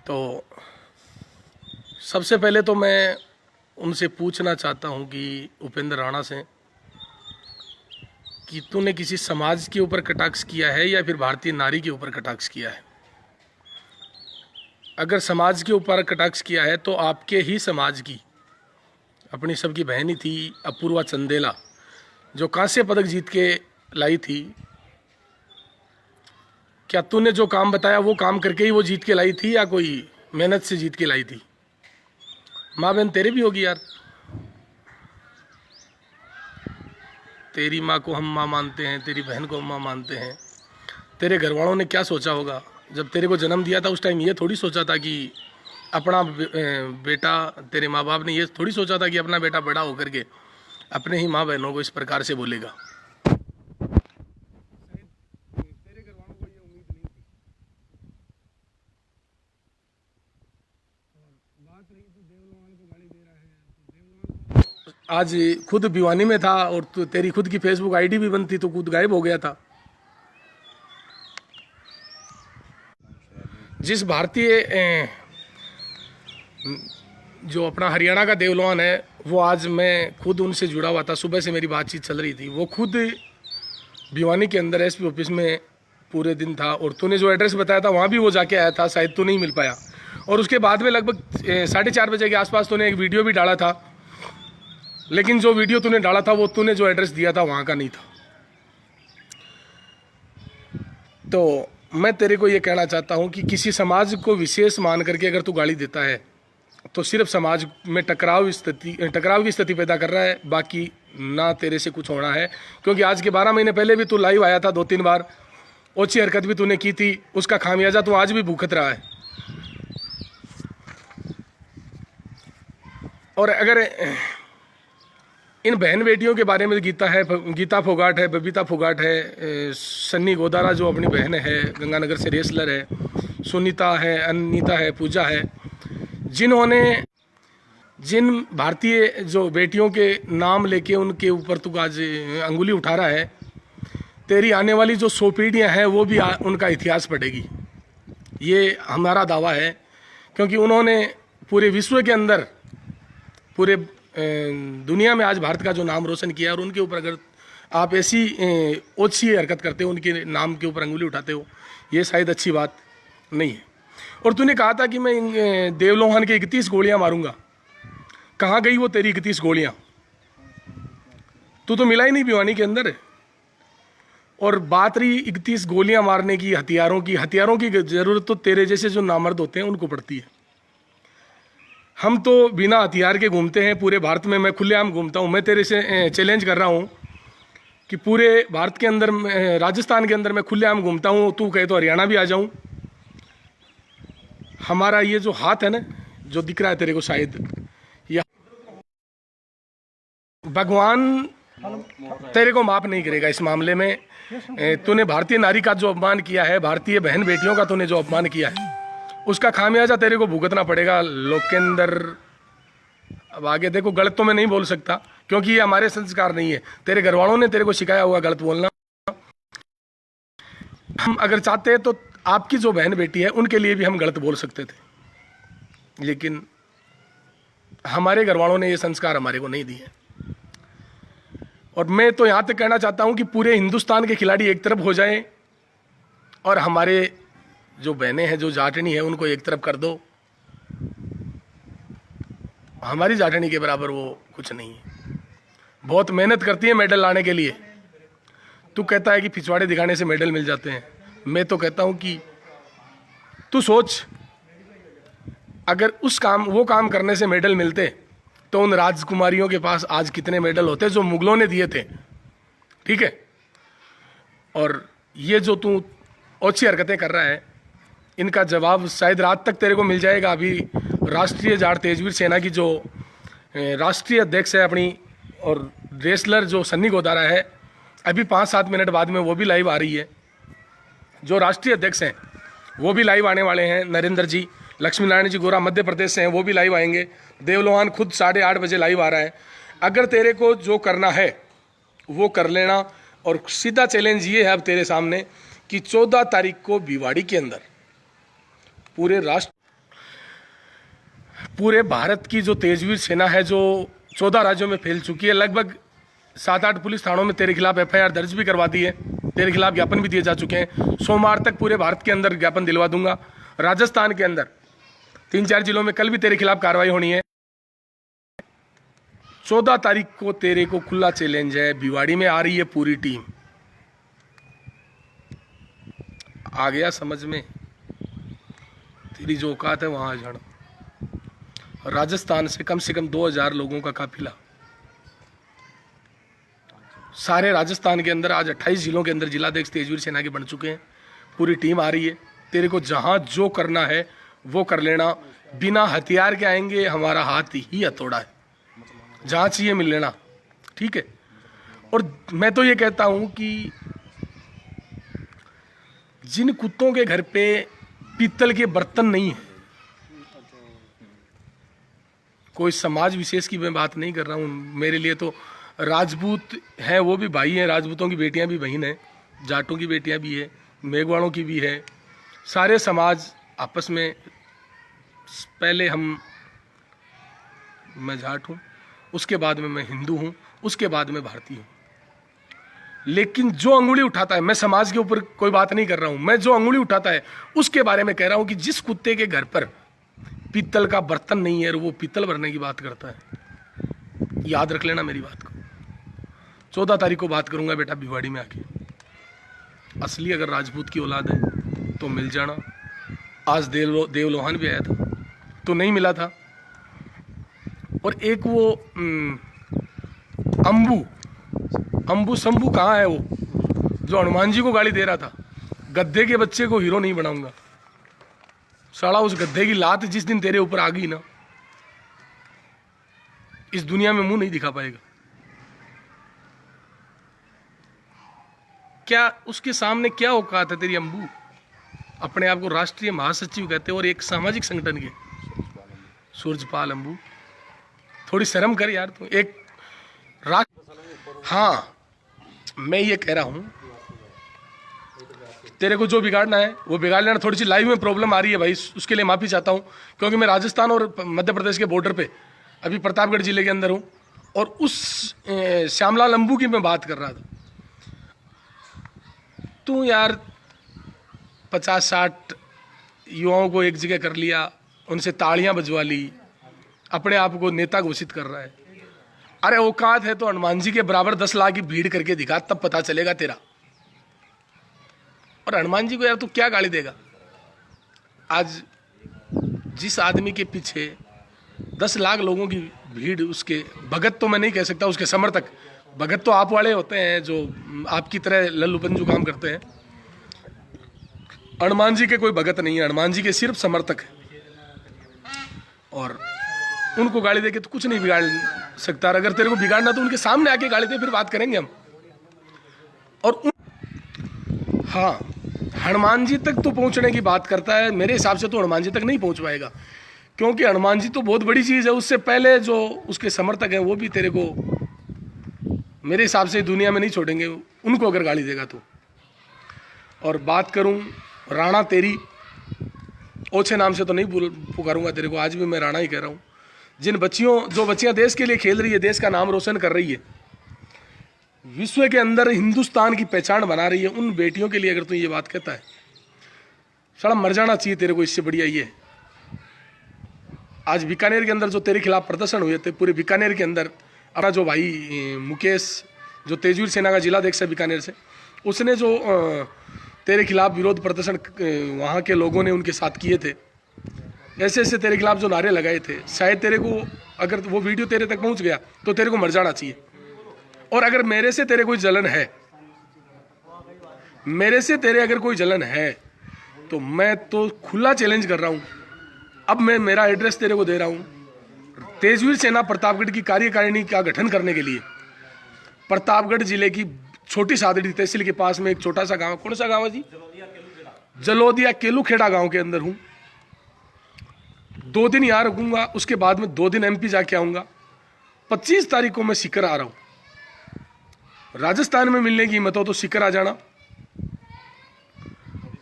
तो सबसे पहले तो मैं उनसे पूछना चाहता हूं कि उपेंद्र राणा से कि तूने किसी समाज के ऊपर कटाक्ष किया है या फिर भारतीय नारी के ऊपर कटाक्ष किया है। अगर समाज के ऊपर कटाक्ष किया है तो आपके ही समाज की अपनी सबकी बहन ही थी अपूर्वा चंदेला, जो कांस्य पदक जीत के लाई थी। क्या तूने जो काम बताया वो काम करके ही वो जीत के लाई थी या कोई मेहनत से जीत के लाई थी? माँ बहन तेरे भी होगी यार। तेरी माँ को हम माँ मानते हैं, तेरी बहन को हम माँ मानते हैं। तेरे घर वालों ने क्या सोचा होगा जब तेरे को जन्म दिया था? उस टाइम ये थोड़ी सोचा था कि अपना बेटा, तेरे माँ बाप ने ये थोड़ी सोचा था कि अपना बेटा बड़ा होकर के अपने ही माँ बहनों को इस प्रकार से बोलेगा। आज खुद भिवानी में था और तेरी खुद की फेसबुक आईडी भी बंद थी तो खुद गायब हो गया था। जिस भारतीय जो अपना हरियाणा का देवलोहान है, वो आज मैं खुद उनसे जुड़ा हुआ था, सुबह से मेरी बातचीत चल रही थी। वो खुद भिवानी के अंदर एसपी ऑफिस में पूरे दिन था और तूने जो एड्रेस बताया था वहाँ भी वो जाके आया था, शायद तो नहीं मिल पाया। और उसके बाद में लगभग 4:30 बजे के आसपास तूने एक वीडियो भी डाला था, लेकिन जो वीडियो तूने डाला था वो तूने जो एड्रेस दिया था वहाँ का नहीं था। तो मैं तेरे को ये कहना चाहता हूँ कि किसी समाज को विशेष मान करके अगर तू गाली देता है तो सिर्फ समाज में टकराव की स्थिति पैदा कर रहा है, बाकी ना तेरे से कुछ होना है। क्योंकि आज के 12 महीने पहले भी तू लाइव आया था 2-3 बार, ओछी हरकत भी तूने की थी, उसका खामियाजा तू आज भी भुगत रहा है। और अगर इन बहन बेटियों के बारे में गीता फोगाट है, बबीता फोगाट है, सन्नी गोदारा जो अपनी बहन है, गंगानगर से रेसलर है, सुनीता है, अनीता है, पूजा है, जिन भारतीय जो बेटियों के नाम लेके उनके ऊपर तू आज अंगुली उठा रहा है, तेरी आने वाली जो 100 पीढ़ियाँ हैं वो भी उनका इतिहास पढ़ेगी। ये हमारा दावा है, क्योंकि उन्होंने पूरे विश्व के अंदर, पूरे दुनिया में आज भारत का जो नाम रोशन किया, और उनके ऊपर अगर आप ऐसी ओछी हरकत करते हो, उनके नाम के ऊपर अंगुली उठाते हो, ये शायद अच्छी बात नहीं है। और तूने कहा था कि मैं देवलोहान के 31 गोलियां मारूंगा। कहाँ गई वो तेरी 31 गोलियां? तू तो मिला ही नहीं भिवानी के अंदर। और बात रही 31 गोलियां मारने की, हथियारों की जरूरत तो तेरे जैसे जो नामर्द होते हैं उनको पड़ती है। हम तो बिना हथियार के घूमते हैं पूरे भारत में। मैं खुलेआम घूमता हूँ। मैं तेरे से चैलेंज कर रहा हूँ कि पूरे भारत के अंदर, राजस्थान के अंदर मैं खुलेआम घूमता हूँ। तू कहे तो हरियाणा भी आ जाऊँ। हमारा ये जो हाथ है ना, जो दिख रहा है तेरे को शायद, या भगवान तेरे को माफ नहीं करेगा इस मामले में। तूने भारतीय नारी का जो अपमान किया है, भारतीय बहन बेटियों का तूने जो अपमान किया है, उसका खामियाजा तेरे को भुगतना पड़ेगा लोग के अंदर। अब आगे देखो, गलत तो मैं नहीं बोल सकता क्योंकि ये हमारे संस्कार नहीं है। तेरे घर वालों ने तेरे को सिखाया हुआ गलत बोलना। हम अगर चाहते हैं तो आपकी जो बहन बेटी है उनके लिए भी हम गलत बोल सकते थे, लेकिन हमारे घर वालों ने ये संस्कार हमारे को नहीं दिए। और मैं तो यहाँ तक कहना चाहता हूँ कि पूरे हिंदुस्तान के खिलाड़ी एक तरफ हो जाएं और हमारे जो बहनें हैं, जो जाटनी है, उनको एक तरफ कर दो। हमारी जाटनी के बराबर वो कुछ नहीं है। बहुत मेहनत करती है मेडल लाने के लिए। तू कहता है कि पिछवाड़े दिखाने से मेडल मिल जाते हैं। मैं तो कहता हूं कि तू सोच, अगर वो काम करने से मेडल मिलते तो उन राजकुमारियों के पास आज कितने मेडल होते जो मुगलों ने दिए थे। ठीक है? और ये जो तू ओछी हरकतें कर रहा है, इनका जवाब शायद रात तक तेरे को मिल जाएगा। अभी राष्ट्रीय जाट तेजवीर सेना की जो राष्ट्रीय अध्यक्ष है अपनी, और रेसलर जो सन्नी गोदारा है, अभी 5-7 मिनट बाद में वो भी लाइव आ रही है। जो राष्ट्रीय अध्यक्ष हैं वो भी लाइव आने वाले हैं। नरेंद्र जी, लक्ष्मी नारायण जी गोरा मध्य प्रदेश से हैं, वो भी लाइव आएंगे। देवलोहान खुद 8:30 बजे लाइव आ रहा है। अगर तेरे को जो करना है वो कर लेना। और सीधा चैलेंज ये है अब तेरे सामने कि 14 तारीख को भिवाड़ी के अंदर पूरे राष्ट्र पूरे भारत की जो तेजवीर सेना है जो 14 राज्यों में फैल चुकी है, लगभग 7-8 पुलिस थानों में तेरे खिलाफ एफआईआर दर्ज भी करवा दी है, तेरे खिलाफ ज्ञापन भी दिए जा चुके हैं। सोमवार तक पूरे भारत के अंदर ज्ञापन दिलवा दूंगा। राजस्थान के अंदर 3-4 जिलों में कल भी तेरे खिलाफ कार्रवाई होनी है। 14 तारीख को तेरे को खुला चैलेंज है। भिवाड़ी में आ रही है पूरी टीम। आ गया समझ में? तेरी जो औकात है वहां आ जाना। राजस्थान से कम 2000 लोगों का काफिला सारे राजस्थान के अंदर आज 28 जिलों के अंदर जिलाध्यक्ष तेजवीर सेना के बन चुके हैं। पूरी टीम आ रही है। तेरे को जहां जो करना है वो कर लेना। बिना हथियार के आएंगे, हमारा हाथ ही हथौड़ा है, जहां चाहिए मिल लेना, ठीक है। और मैं तो ये कहता हूं कि जिन कुत्तों के घर पे पीतल के बर्तन नहीं है, कोई समाज विशेष की मैं बात नहीं कर रहा हूँ, मेरे लिए तो राजपूत हैं वो भी भाई हैं, राजपूतों की बेटियां भी बहन हैं, जाटों की बेटियां भी है, मेघवाड़ों की भी है। सारे समाज आपस में, पहले मैं जाट हूँ, उसके बाद में मैं हिंदू हूँ, उसके बाद में भारतीय हूँ। लेकिन जो अंगुली उठाता है, मैं समाज के ऊपर कोई बात नहीं कर रहा हूँ, मैं जो अंगुली उठाता है उसके बारे में कह रहा हूँ कि जिस कुत्ते के घर पर पीतल का बर्तन नहीं है और वो पीतल भरने की बात करता है, याद रख लेना मेरी बात को। 14 तारीख को बात करूंगा बेटा भिवाड़ी में आके। असली अगर राजपूत की औलाद है तो मिल जाना। आज देवलोहान भी आया था तो नहीं मिला था। और एक वो अंबू शंभू कहाँ है वो, जो हनुमान जी को गाली दे रहा था, गद्दे के बच्चे को हीरो नहीं बनाऊंगा। साला उस गद्दे की लात जिस दिन तेरे ऊपर आ गई ना, इस दुनिया में मुंह नहीं दिखा पाएगा। क्या उसके सामने क्या औकात है तेरी अंबू? अपने आप को राष्ट्रीय महासचिव कहते हैं और एक सामाजिक संगठन के। सूरजपाल अंबू, थोड़ी शर्म कर यार तू। एक हाँ, मैं ये कह रहा हूं, तेरे को जो बिगाड़ना है वो बिगाड़ लेना। थोड़ी सी लाइव में प्रॉब्लम आ रही है भाई, उसके लिए माफी चाहता हूं, क्योंकि मैं राजस्थान और मध्य प्रदेश के बॉर्डर पे अभी प्रतापगढ़ जिले के अंदर हूं और उस श्यामलाल अंबू की मैं बात कर रहा था। तू यार 50-60 युवाओं को एक जगह कर लिया, उनसे तालियां बजवा ली, अपने आप को नेता घोषित कर रहा है। अरे औकात है तो हनुमान जी के बराबर 10 लाख की भीड़ करके दिखा, तब पता चलेगा तेरा। और हनुमान जी को यार तू क्या गाली देगा? आज जिस आदमी के पीछे 10 लाख लोगों की भीड़, उसके भगत तो मैं नहीं कह सकता, उसके समर्थक, भगत तो आप वाले होते हैं जो आपकी तरह लल्लू पंजू काम करते हैं। हनुमान जी के कोई भगत नहीं है, हनुमान जी के सिर्फ समर्थक है। और उनको गाली देके तो कुछ नहीं बिगाड़ सकता। अगर तेरे को बिगाड़ना तो उनके सामने आके गाली दे, फिर बात करेंगे हम। और हाँ, हनुमान जी तक तो पहुंचने की बात करता है, मेरे हिसाब से तो हनुमान जी तक नहीं पहुंच पाएगा, क्योंकि हनुमान जी तो बहुत बड़ी चीज है। उससे पहले जो उसके समर्थक हैं वो भी तेरे को मेरे हिसाब से दुनिया में नहीं छोड़ेंगे, उनको अगर गाली देगा तो। और बात करूं राणा, तेरी ओछे नाम से तो नहीं पुकारूंगा तेरे को, आज भी मैं राणा ही कह रहा हूं। जो बच्चियां देश के लिए खेल रही है, देश का नाम रोशन कर रही है, विश्व के अंदर हिंदुस्तान की पहचान बना रही है, उन बेटियों के लिए अगर तू ये बात कहता है, साला मर जाना चाहिए तेरे को। इससे बढ़िया ये आज बीकानेर के अंदर जो तेरे खिलाफ प्रदर्शन हुए थे, पूरे बीकानेर के अंदर अपना जो भाई मुकेश, जो तेजवीर सेना का जिलाध्यक्ष है बीकानेर से, उसने जो तेरे खिलाफ विरोध प्रदर्शन वहाँ के लोगों ने उनके साथ किए थे, ऐसे ऐसे तेरे खिलाफ जो नारे लगाए थे, शायद तेरे को अगर वो वीडियो तेरे तक पहुँच गया तो तेरे को मर जाना चाहिए। और अगर मेरे से तेरे कोई जलन है, मेरे से तेरे अगर कोई जलन है, तो मैं तो खुला चैलेंज कर रहा हूँ। अब मैं मेरा एड्रेस तेरे को दे रहा हूँ। तेजवीर सेना प्रतापगढ़ की कार्यकारिणी का गठन करने के लिए प्रतापगढ़ जिले की छोटी सादड़ी तहसील के पास में एक छोटा सा गांव, कौन सा गांव है जी? जलोदिया केलूखेड़ा गांव के अंदर हूँ। 2 दिन यहाँ रुकूंगा, उसके बाद में 2 दिन एमपी जाके आऊँगा। 25 तारीख को मैं सीकर आ रहा हूँ। राजस्थान में मिलने की हिम्मत हो तो सीकर आ जाना।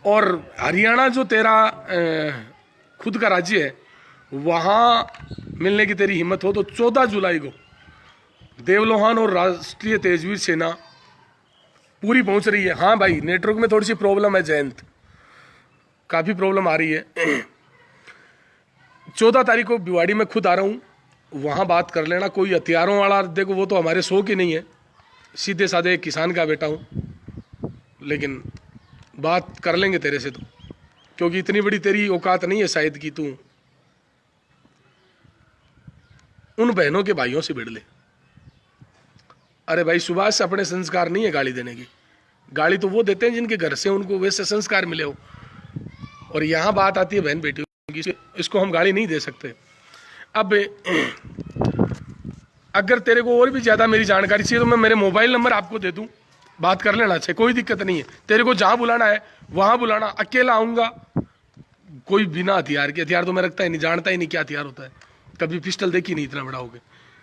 और हरियाणा जो तेरा खुद का राज्य है, वहाँ मिलने की तेरी हिम्मत हो तो 14 जुलाई को देवलोहान और राष्ट्रीय तेजवीर सेना पूरी पहुंच रही है। हाँ भाई, नेटवर्क में थोड़ी सी प्रॉब्लम है जयंत, काफ़ी प्रॉब्लम आ रही है। 14 तारीख को भिवाड़ी में खुद आ रहा हूँ, वहाँ बात कर लेना। कोई हथियारों वाला, देखो वो तो हमारे शो की नहीं है, सीधे साधे किसान का बेटा हूँ, लेकिन बात कर लेंगे तेरे से तो, क्योंकि इतनी बड़ी तेरी औकात नहीं है शायद कि तू उन बहनों के भाइयों से भिड़ ले। अरे भाई सुभाष, अपने संस्कार नहीं है गाली देने की, गाली तो वो देते हैं जिनके घर से उनको वैसे संस्कार मिले हो। और यहाँ बात आती है बहन बेटियों की, इसको हम गाली नहीं दे सकते। अब अगर तेरे को और भी ज़्यादा मेरी जानकारी चाहिए तो मैं मेरे मोबाइल नंबर आपको दे दूँ, बात कर लेना चाहिए, कोई दिक्कत नहीं है। तेरे को जहाँ बुलाना है वहाँ बुलाना, अकेला आऊँगा, कोई बिना हथियार के, हथियार तो मैं रखता ही नहीं, जानता ही नहीं क्या हथियार होता है, कभी पिस्टल देखी नहीं इतना बड़ा हो गया,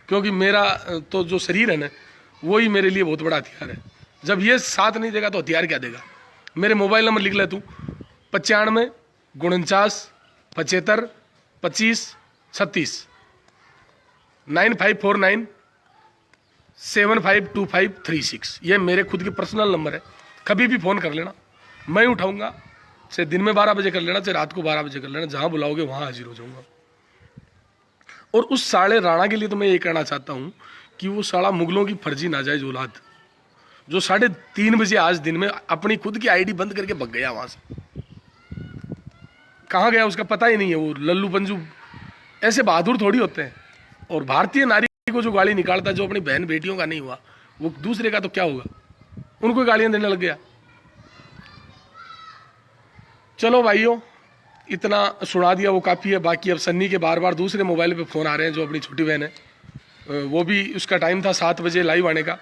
क्योंकि मेरा तो जो शरीर है ना वही मेरे लिए बहुत बड़ा हथियार है। जब ये साथ नहीं देगा तो हथियार क्या देगा। मेरे मोबाइल नंबर लिख ले तू, 95 49 75 25 36, 9549 752536। ये मेरे खुद के पर्सनल नंबर है, कभी भी फ़ोन कर लेना, मैं उठाऊंगा। चाहे दिन में 12 बजे कर लेना, चाहे रात को 12 बजे कर लेना, जहाँ बुलाओगे वहाँ हाजिर हो जाऊंगा। और उस साले राणा के लिए तो मैं ये कहना चाहता हूँ कि वो साला मुगलों की फर्जी नाजायज औलाद, जो 3:30 बजे आज दिन में अपनी खुद की आईडी बंद करके भग गया वहाँ से, कहाँ गया उसका पता ही नहीं है। वो लल्लू पंजू ऐसे बहादुर थोड़ी होते हैं। और भारतीय नारी को जो गाली निकालता, जो अपनी बहन बेटियों का नहीं हुआ, वो दूसरे का तो क्या होगा, उनको गालियां देने लग गया। चलो भाइयों, इतना सुना दिया वो काफ़ी है। बाकी अब सन्नी के बार बार दूसरे मोबाइल पे फ़ोन आ रहे हैं, जो अपनी छोटी बहन है, वो भी उसका टाइम था 7 बजे लाइव आने का,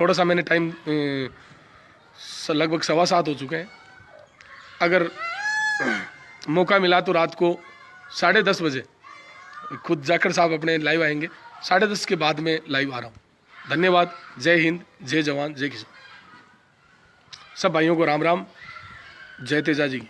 थोड़ा सा मैंने टाइम लगभग 7:15 हो चुके हैं। अगर मौका मिला तो रात को 10:30 बजे खुद जाकर साहब अपने लाइव आएंगे, 10:30 के बाद में लाइव आ रहा हूँ। धन्यवाद। जय हिंद, जय जवान, जय किसान। सब भाइयों को राम राम, जय तेजा जी की।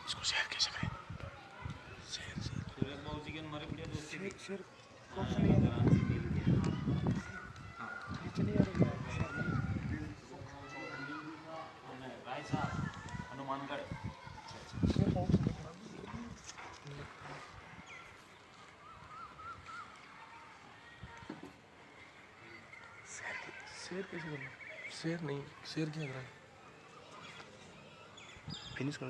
इसको शेयर कैसे करें? शेयर कैसे करना? शेयर नहीं, शेयर क्या कर रहा है? फिनिश कर